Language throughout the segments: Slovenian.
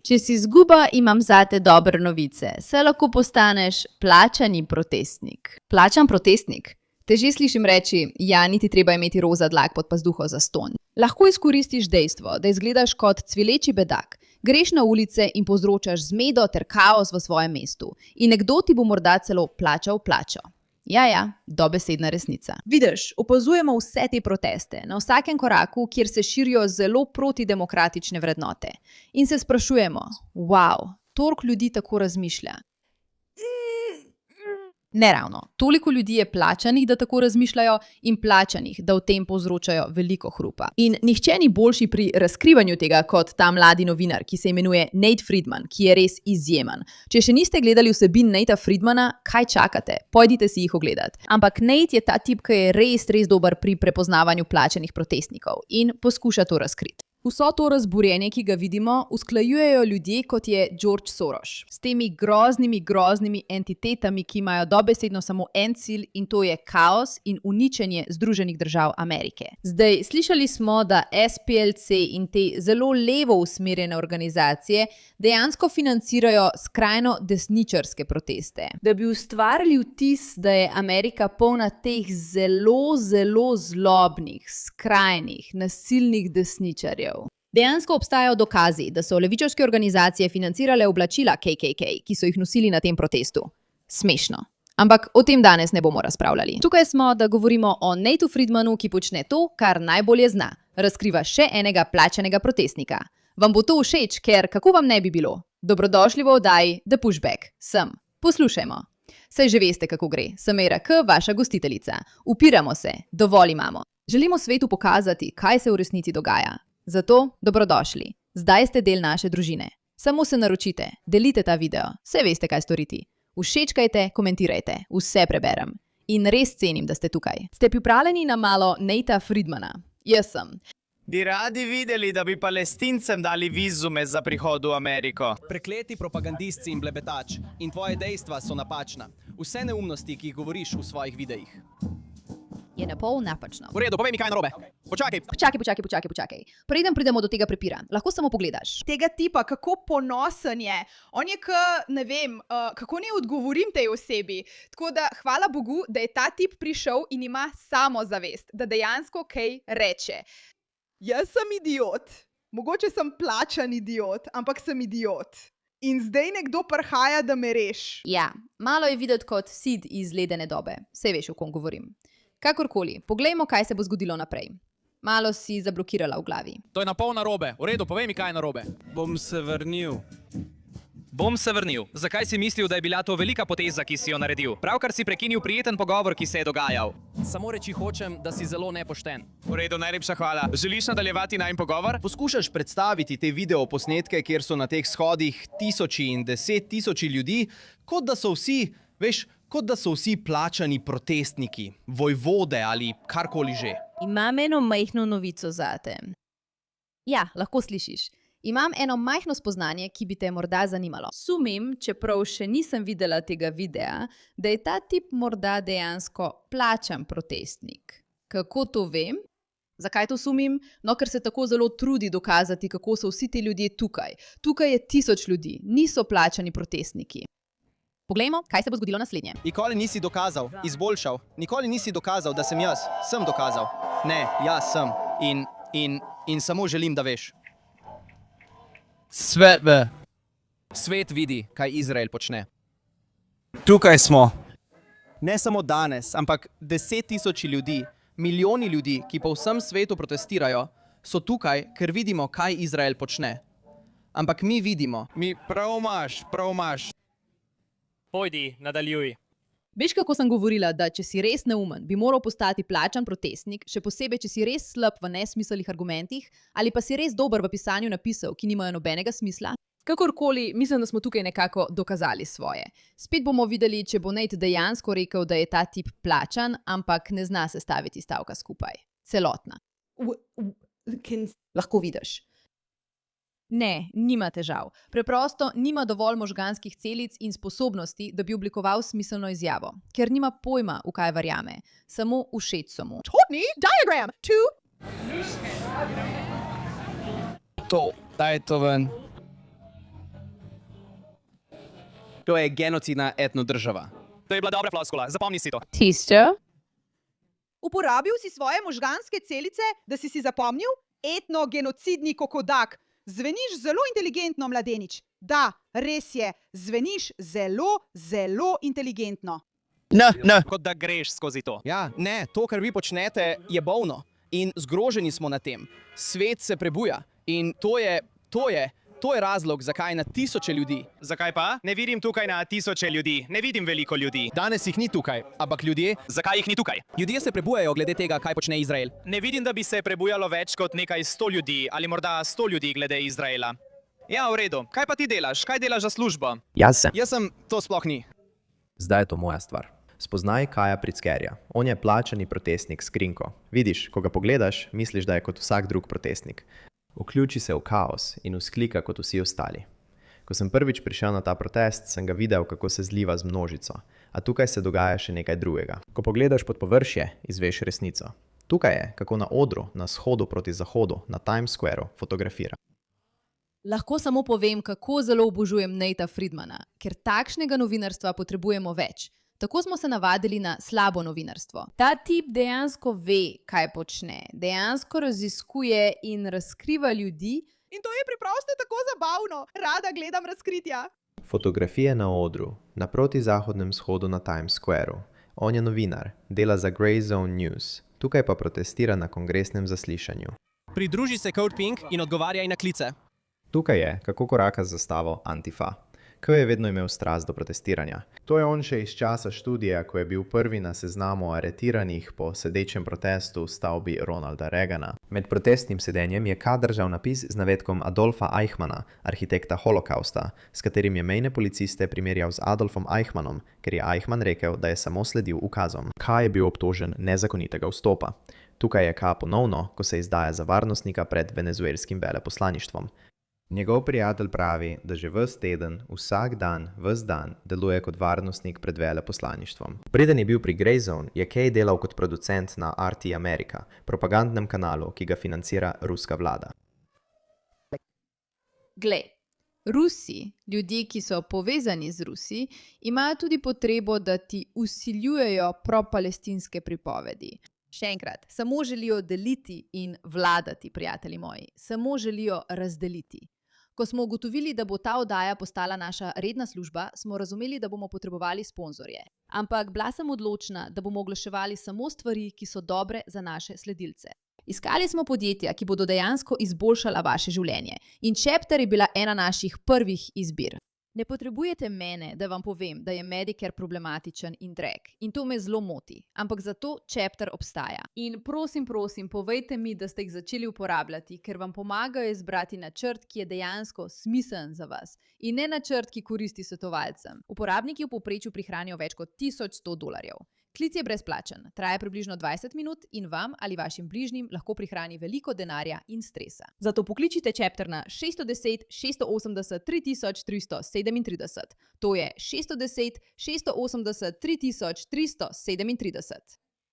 Če si zguba, imam zate dobre novice. Se lahko postaneš plačani protestnik. Plačan protestnik? Te že slišim reči, ja, niti treba imeti roza dlak pod pazduho za ston. Lahko izkoristiš dejstvo, da izgledaš kot cvileči bedak. Greš na ulice in povzročaš zmedo ter kaos v svojem mestu. In nekdo ti bo morda celo plačal plačo. Ja, dobesedna resnica. Vidiš, opazujemo vse te proteste, na vsakem koraku, kjer se širijo zelo protidemokratične vrednote. In se sprašujemo, wow, toliko ljudi tako razmišlja. Ne ravno. Toliko ljudi je plačanih, da tako razmišljajo, in plačanih, da v tem povzročajo veliko hrupa. In nihče ni boljši pri razkrivanju tega kot ta mladi novinar, ki se imenuje Nate Friedman, ki je res izjemen. Če še niste gledali vsebin Natea Friedmana, kaj čakate? Pojdite si jih ogledati. Ampak Nate je ta tip, ki je res dober pri prepoznavanju plačanih protestnikov in poskuša to razkriti. Vso to razburjenje, ki ga vidimo, usklajujejo ljudje, kot je George Soros. S temi groznimi entitetami, ki imajo dobesedno samo en cilj, in to je kaos in uničenje Združenih držav Amerike. Zdaj, slišali smo, da SPLC in te zelo levo usmerjene organizacije dejansko financirajo skrajno desničarske proteste. Da bi ustvarili vtis, da je Amerika polna teh zelo zlobnih, skrajnih, nasilnih desničarjev. Dejansko obstajajo dokazi, da so levičarske organizacije financirale oblačila KKK, ki so jih nosili na tem protestu. Smešno. Ampak o tem danes ne bomo razpravljali. Tukaj smo, da govorimo o Nateu Friedmanu, ki počne to, kar najbolje zna. Razkriva še enega plačanega protestnika. Vam bo to všeč, ker kako vam ne bi bilo? Dobrodošli v oddaji The Pushback. Sem. Poslušajmo. Saj že veste, kako gre. Sem ERK, vaša gostiteljica. Upiramo se. Dovolj imamo. Želimo svetu pokazati, kaj se v resnici dogaja. Zato dobrodošli. Zdaj ste del naše družine. Samo se naročite, delite ta video, vse veste, kaj storiti. Všečkajte, komentirajte, vse preberem. In res cenim, da ste tukaj. Ste pripravljeni na malo Natea Friedmana? Jaz sem. Bi radi videli, da bi Palestincem dali vizume za prihod v Ameriko. Prekleti propagandistci in blebetač. In tvoje dejstva so napačna. Vse neumnosti, ki jih govoriš v svojih videih. Je napol napačno. V redu, povej mi, kaj je narobe. Počakaj. Preden pridemo do tega prepira, lahko samo pogledaš. Tega tipa, kako ponosen je. On je ne vem, kako ne odgovorim tej osebi. Tako da hvala Bogu, da je ta tip prišel in ima samozavest, da dejansko kaj reče. Jaz sem idiot. Mogoče sem plačan idiot, ampak sem idiot. In zdaj nekdo prihaja, da me reš. Ja, malo je videti kot Sid iz ledene dobe. Saj veš, o kom govorim. Kakorkoli, poglejmo, kaj se bo zgodilo naprej. Malo si zablokirala v glavi. To je napol narobe. V redu, povej mi, kaj je narobe. Bom se vrnil. Zakaj si mislil, da je bila to velika poteza, ki si jo naredil? Pravkar si prekinil prijeten pogovor, ki se je dogajal. Samo reči hočem, da si zelo nepošten. V redu, najlepša hvala. Želiš nadaljevati najin pogovor? Poskušaš predstaviti te videoposnetke, kjer so na teh shodih tisoči in 10 000 ljudi, kot da so vsi plačani protestniki, vojvode ali karkoli že. Imam eno majhno novico zate. Ja, lahko slišiš. Imam eno majhno spoznanje, ki bi te morda zanimalo. Sumim, čeprav še nisem videla tega videa, da je ta tip morda dejansko plačan protestnik. Kako to vem? Zakaj to sumim? No, ker se tako zelo trudi dokazati, kako so vsi ti ljudje tukaj. Tukaj je 1000 ljudi, niso plačani protestniki. Poglejmo, kaj se bo zgodilo naslednje. Nikoli nisi dokazal, izboljšal. Nikoli nisi dokazal, da sem jaz. Sem dokazal. Ne, jaz sem. In samo želim, da veš. Svet vidi, kaj Izrael počne. Tukaj smo. Ne samo danes, ampak 10 000 ljudi, milijoni ljudi, ki po vsem svetu protestirajo, so tukaj, ker vidimo, kaj Izrael počne. Ampak mi vidimo. Prav imaš. Pojdi, nadaljuj. Veš, kako sem govorila, da če si res neumen, bi moral postati plačan protestnik, še posebej, če si res slab v nesmiselnih argumentih, ali pa si res dober v pisanju napisov, ki nimajo nobenega smisla? Kakorkoli, mislim, da smo tukaj nekako dokazali svoje. Spet bomo videli, če bo Nate dejansko rekel, da je ta tip plačan, ampak ne zna sestaviti stavka skupaj. Celotna. Lahko vidiš. Ne, nima težav. Preprosto nima dovolj možganskih celic in sposobnosti, da bi oblikoval smiselno izjavo. Ker nima pojma, v kaj verjame. Samo všeč so mu. Totni, diagram, 2. Daj to ven. To je genocidna etnodržava. To je bila dobra floskula, zapomni si to. Teacher? Uporabil si svoje možganske celice, da si zapomnil? Etnogenocidni kokodak. Zveniš zelo inteligentno, mladenič. Da, res je, zveniš zelo, zelo inteligentno. Kot da greš skozi to. Ja, ne, to, kar vi počnete, je bolno. In zgroženi smo nad tem. Svet se prebuja. In to je razlog, zakaj na tisoče ljudi. Zakaj pa? Ne vidim tukaj na tisoče ljudi, ne vidim veliko ljudi. Danes jih ni tukaj, ampak ljudje. Zakaj jih ni tukaj? Ljudje se prebujajo glede tega, kaj počne Izrael. Ne vidim, da bi se prebujalo več kot nekaj 100 ljudi ali morda 100 ljudi glede Izraela. Ja, v redu. Kaj pa ti delaš? Kaj delaš za službo? Jaz sem. To sploh ni. Zdaj je to moja stvar. Spoznaj Kaja Pritzkerja. On je plačani protestnik s skrinko. Vidiš, ko ga pogledaš, misliš, da je kot vsak drug protestnik. Vključi se v kaos in vzklika kot vsi ostali. Ko sem prvič prišel na ta protest, sem ga videl, kako se zliva z množico. A tukaj se dogaja še nekaj drugega. Ko pogledaš pod površje, izveš resnico. Tukaj je, kako na odru, na shodu proti zahodu, na Times Squareu fotografira. Lahko samo povem, kako zelo obožujem Natea Friedmana, ker takšnega novinarstva potrebujemo več. Tako smo se navadili na slabo novinarstvo. Ta tip dejansko ve, kaj počne. Dejansko raziskuje in razkriva ljudi. In to je preprosto tako zabavno. Rada gledam razkritja. Fotografije na odru, na protizahodnem shodu na Times Squareu. On je novinar, dela za Grey Zone News. Tukaj pa protestira na kongresnem zaslišanju. Pridruži se Code Pink in odgovarjaj na klice. Tukaj je, kako koraka z zastavo Antifa. Ko je vedno imel strast do protestiranja. To je on še iz časa študija, ko je bil prvi na seznamu aretiranih po sedečem protestu v stavbi Ronalda Reagana. Med protestnim sedenjem je K držal napis z navedkom Adolfa Eichmanna, arhitekta holokausta, s katerim je mejne policiste primerjal z Adolfom Eichmannom, ker je Eichmann rekel, da je samo sledil ukazom. K je bil obtožen nezakonitega vstopa. Tukaj je K ponovno, ko se izdaja za varnostnika pred venezuelskim veleposlaništvom. Njegov prijatelj pravi, da že ves teden, vsak dan, ves dan deluje kot varnostnik pred veleposlaništvom. Preden je bil pri Grey Zone, je Kay delal kot producent na RT America, propagandnem kanalu, ki ga financira ruska vlada. Glej, Rusi, ljudje, ki so povezani z Rusi, imajo tudi potrebo, da ti vsiljujejo pro-palestinske pripovedi. Še enkrat, samo želijo deliti in vladati, prijatelji moji. Samo želijo razdeliti. Ko smo ugotovili, da bo ta oddaja postala naša redna služba, smo razumeli, da bomo potrebovali sponzorje. Ampak bila sem odločna, da bomo oglaševali samo stvari, ki so dobre za naše sledilce. Iskali smo podjetja, ki bodo dejansko izboljšala vaše življenje. In Chapter je bila ena naših prvih izbir. Ne potrebujete mene, da vam povem, da je Medicare problematičen in drag. In to me zelo moti. Ampak zato Chapter obstaja. In prosim, povejte mi, da ste jih začeli uporabljati, ker vam pomagajo izbrati načrt, ki je dejansko smiseln za vas. In ne načrt, ki koristi svetovalcem. Uporabniki v povprečju prihranijo več kot $1100. Klic je brezplačen, traja približno 20 minut in vam ali vašim bližnjim lahko prihrani veliko denarja in stresa. Zato pokličite Chapter na 610 680 3337. To je 610 680 3337.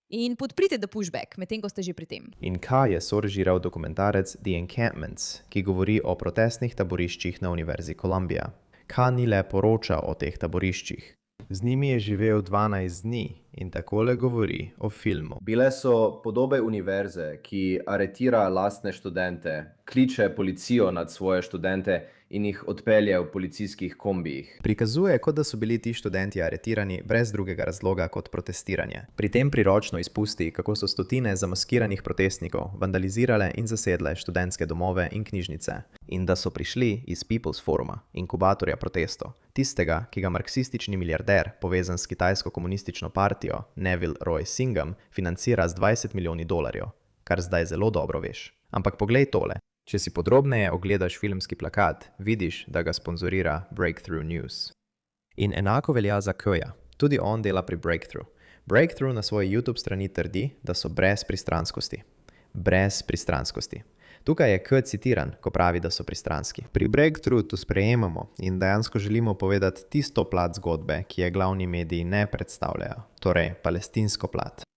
In podprite The Pushback, medtem ko ste že pri tem. In K je sorežiral dokumentarec The Encampments, ki govori o protestnih taboriščih na Univerzi Columbia. K ni le poročal o teh taboriščih. Z njimi je živel 12 dni in takole govori o filmu. Bile so podobe univerze, ki aretira lastne študente, kliče policijo nad svoje študente in jih odpelje v policijskih kombijih. Prikazuje, kot da so bili ti študenti aretirani brez drugega razloga kot protestiranje. Pri tem priročno izpusti, kako so stotine zamaskiranih protestnikov vandalizirale in zasedle študentske domove in knjižnice. In da so prišli iz People's Foruma, inkubatorja protestov, tistega, ki ga marksistični milijarder, povezan s kitajsko komunistično partijo, Neville Roy Singham, financira z $20 milijoni, kar zdaj zelo dobro veš. Ampak poglej tole. Če si podrobneje ogledaš filmski plakat, vidiš, da ga sponzorira Breakthrough News. In enako velja za Kja. Tudi on dela pri Breakthrough. Breakthrough na svoji YouTube strani trdi, da so brez pristranskosti. Brez pristranskosti. Tukaj je K citiran, ko pravi, da so pristranski. Pri Breakthrough to sprejemamo in dejansko želimo povedati tisto plat zgodbe, ki je glavni mediji ne predstavljajo, torej palestinsko plat.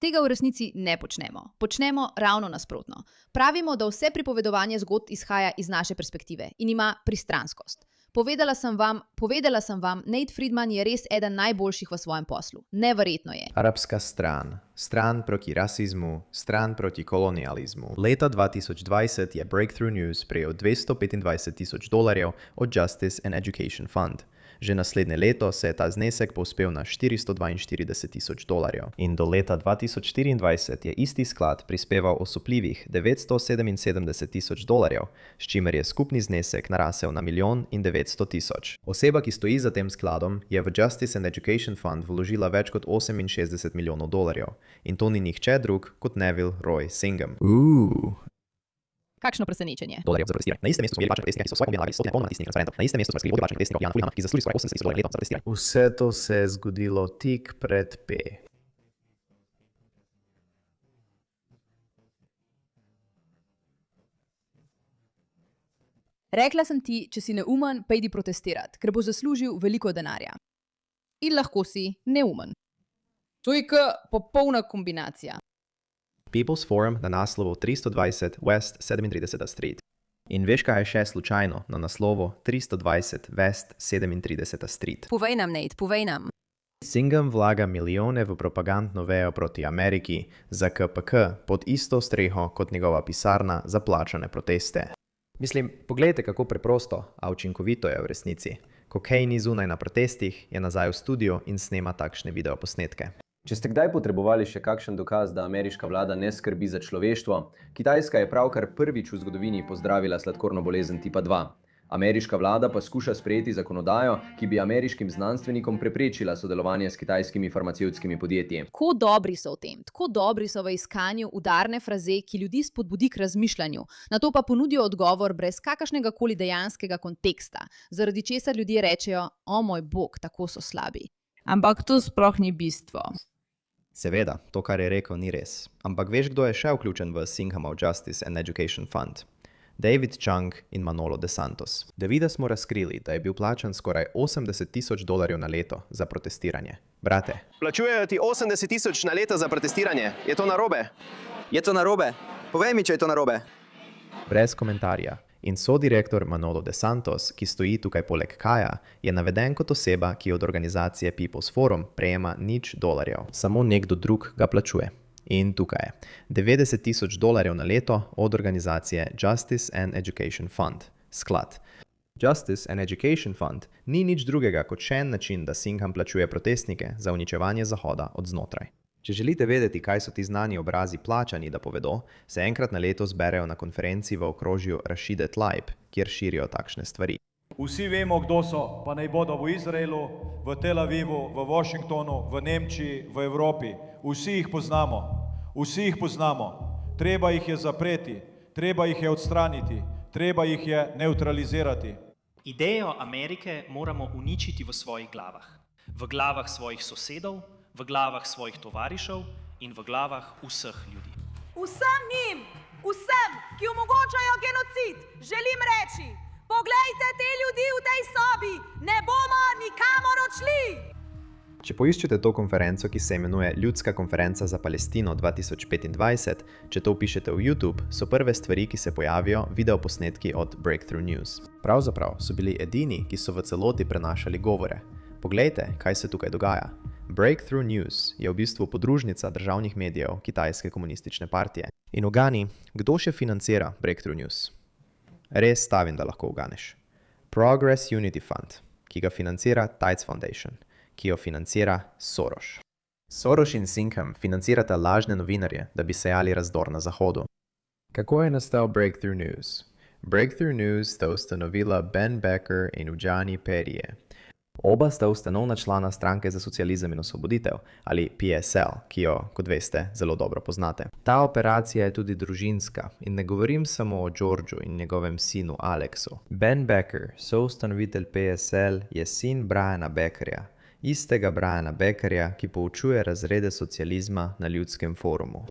Tega v resnici ne počnemo. Počnemo ravno nasprotno. Pravimo, da vse pripovedovanje zgodb izhaja iz naše perspektive in ima pristranskost. Povedala sem vam, Nate Friedman je res eden najboljših v svojem poslu. Neverjetno je. Arabska stran. Stran proti rasizmu, stran proti kolonializmu. Leta 2020 je Breakthrough News prejel $225,000 od Justice and Education Fund. Že naslednje leto se je ta znesek povzpel na $442,000. In do leta 2024 je isti sklad prispeval osupljivih $977,000, s čimer je skupni znesek narasel na $1,900,000. Oseba, ki stoji za tem skladom, je v Justice and Education Fund vložila več kot $68 milijonov. In to ni nihče drug kot Neville Roy Singham. Kakšno presenečenje. Dolarjev za protestiranje. Na istem mestu so imeli plačane protestnike, ki so svoje objavljali stotine polno natisnjenih transparentov. Na istem mestu so razkrili vodjo plačanih protestnikov Jana Fuljana, ki zasluži skoraj $80,000 letno za protestiranje. Vse to se je zgodilo tik pred P. Rekla sem ti, če si neumen, pejdi protestirati, ker bo zaslužil veliko denarja. In lahko si neumen. To je popolna kombinacija. People's Forum na naslovu 320 West 37. Street. In veš, kaj je še slučajno na naslovu 320 West 37. Street? Povej nam, Nate, povej nam. Singham vlaga milijone v propagandno vejo proti Ameriki za KPK pod isto streho kot njegova pisarna za plačane proteste. Mislim, poglejte, kako preprosto, a učinkovito je v resnici. Ko Kay ni zunaj na protestih, je nazaj v studiu in snema takšne videoposnetke. Če ste kdaj potrebovali še kakšen dokaz, da ameriška vlada ne skrbi za človeštvo, Kitajska je pravkar prvič v zgodovini pozdravila sladkorno bolezen tipa 2. Ameriška vlada pa skuša sprejeti zakonodajo, ki bi ameriškim znanstvenikom preprečila sodelovanje s kitajskimi farmacevtskimi podjetji. Tako dobri so v tem, tako dobri so v iskanju udarne fraze, ki ljudi spodbudi k razmišljanju, na to pa ponudijo odgovor brez kakršnega koli dejanskega konteksta, zaradi česar ljudje rečejo, o moj bog, tako so slabi. Ampak to sploh ni bistvo. Seveda, to, kar je rekel, ni res. Ampak veš, kdo je še vključen v Singhamov Justice and Education Fund? David Chung in Manolo De Santos. Davida smo razkrili, da je bil plačan skoraj $80,000 na leto za protestiranje. Brate. Plačujejo ti $80,000 na leto za protestiranje. Je to narobe? Je to narobe? Povej mi, če je to narobe. Brez komentarja. In sodirektor Manolo De Santos, ki stoji tukaj poleg Kaja, je naveden kot oseba, ki od organizacije People's Forum prejema $0. Samo nekdo drug ga plačuje. In tukaj je $90,000 na leto od organizacije Justice and Education Fund, sklad. Justice and Education Fund ni nič drugega kot še en način, da Singham plačuje protestnike za uničevanje Zahoda od znotraj. Če želite vedeti, kaj so ti znani obrazi plačani, da povedo, se enkrat na leto zberejo na konferenci v okrožju Rashide Tlaib, kjer širijo takšne stvari. Vsi vemo, kdo so, pa naj bodo v Izraelu, v Tel Avivu, v Washingtonu, v Nemčiji, v Evropi. Vsi jih poznamo. Vsi jih poznamo. Treba jih je zapreti, treba jih je odstraniti, treba jih je nevtralizirati. Idejo Amerike moramo uničiti v svojih glavah. V glavah svojih sosedov, v glavah svojih tovarišev in v glavah vseh ljudi. Vsem njim, vsem, ki omogočajo genocid, želim reči, poglejte te ljudi v tej sobi, ne bomo nikamor odšli! Če poiščete to konferenco, ki se imenuje Ljudska konferenca za Palestino 2025, če to vpišete v YouTube, so prve stvari, ki se pojavijo, videoposnetki od Breakthrough News. Pravzaprav so bili edini, ki so v celoti prenašali govore. Poglejte, kaj se tukaj dogaja. Breakthrough News je v bistvu podružnica državnih medijev Kitajske komunistične partije. In ugani, kdo še financira Breakthrough News? Res stavim, da lahko uganeš. Progress Unity Fund, ki ga financira Tides Foundation, ki jo financira Soros. Soros in Singham financirata lažne novinarje, da bi sejali razdor na Zahodu. Kako je nastal Breakthrough News? Breakthrough News sta ustanovila Ben Becker in Ujani Perije. Oba sta ustanovna člana Stranke za socializem in osvoboditev, ali PSL, ki jo, kot veste, zelo dobro poznate. Ta operacija je tudi družinska in ne govorim samo o Georgeu in njegovem sinu Alexu. Ben Becker, soustanovitelj PSL, je sin Briana Beckerja, istega Briana Beckerja, ki poučuje razrede socializma na Ljudskem forumu.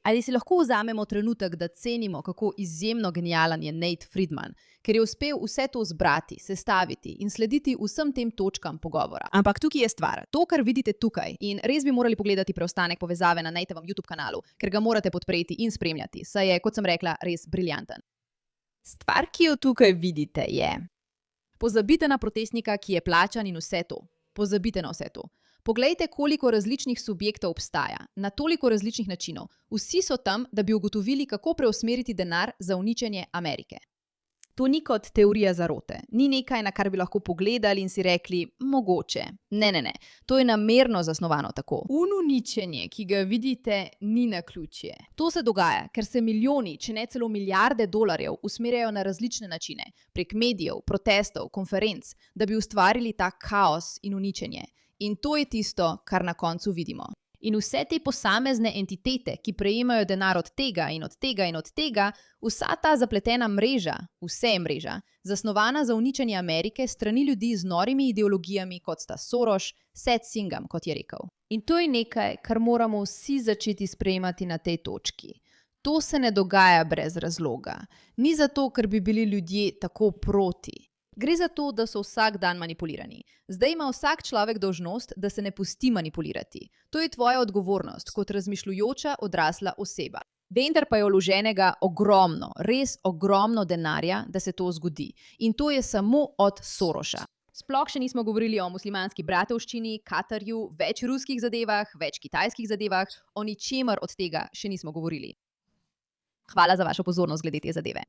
Ali si lahko vzamemo trenutek, da cenimo, kako izjemno genijalen je Nate Friedman, ker je uspel vse to zbrati, sestaviti in slediti vsem tem točkam pogovora. Ampak tukaj je stvar, to, kar vidite tukaj, in res bi morali pogledati preostanek povezave na Natevem YouTube kanalu, ker ga morate podpreti in spremljati, saj je, kot sem rekla, res briljanten. Stvar, ki jo tukaj vidite, je... Pozabite na protestnika, ki je plačan in vse to. Pozabite na vse to. Poglejte, koliko različnih subjektov obstaja, na toliko različnih načinov. Vsi so tam, da bi ugotovili, kako preusmeriti denar za uničenje Amerike. To ni kot teorija zarote. Ni nekaj, na kar bi lahko pogledali in si rekli, mogoče. Ne. To je namerno zasnovano tako. Uničenje, ki ga vidite, ni naključje. To se dogaja, ker se milijoni, če ne celo milijarde dolarjev usmerjajo na različne načine, prek medijev, protestov, konferenc, da bi ustvarili ta kaos in uničenje. In to je tisto, kar na koncu vidimo. In vse te posamezne entitete, ki prejemajo denar od tega in od tega in od tega, vsa ta zapletena mreža, vse je mreža, zasnovana za uničenje Amerike strani ljudi z norimi ideologijami, kot sta Soros, Seth Singham, kot je rekel. In to je nekaj, kar moramo vsi začeti sprejemati na tej točki. To se ne dogaja brez razloga. Ni zato, ker bi bili ljudje tako proti. Gre za to, da so vsak dan manipulirani. Zdaj ima vsak človek dolžnost, da se ne pusti manipulirati. To je tvoja odgovornost kot razmišljujoča odrasla oseba. Vendar pa je vloženega ogromno, res ogromno denarja, da se to zgodi. In to je samo od Sorosa. Sploh še nismo govorili o muslimanski bratovščini, Katarju, več ruskih zadevah, več kitajskih zadevah, o ničemer od tega še nismo govorili. Hvala za vašo pozornost glede te zadeve.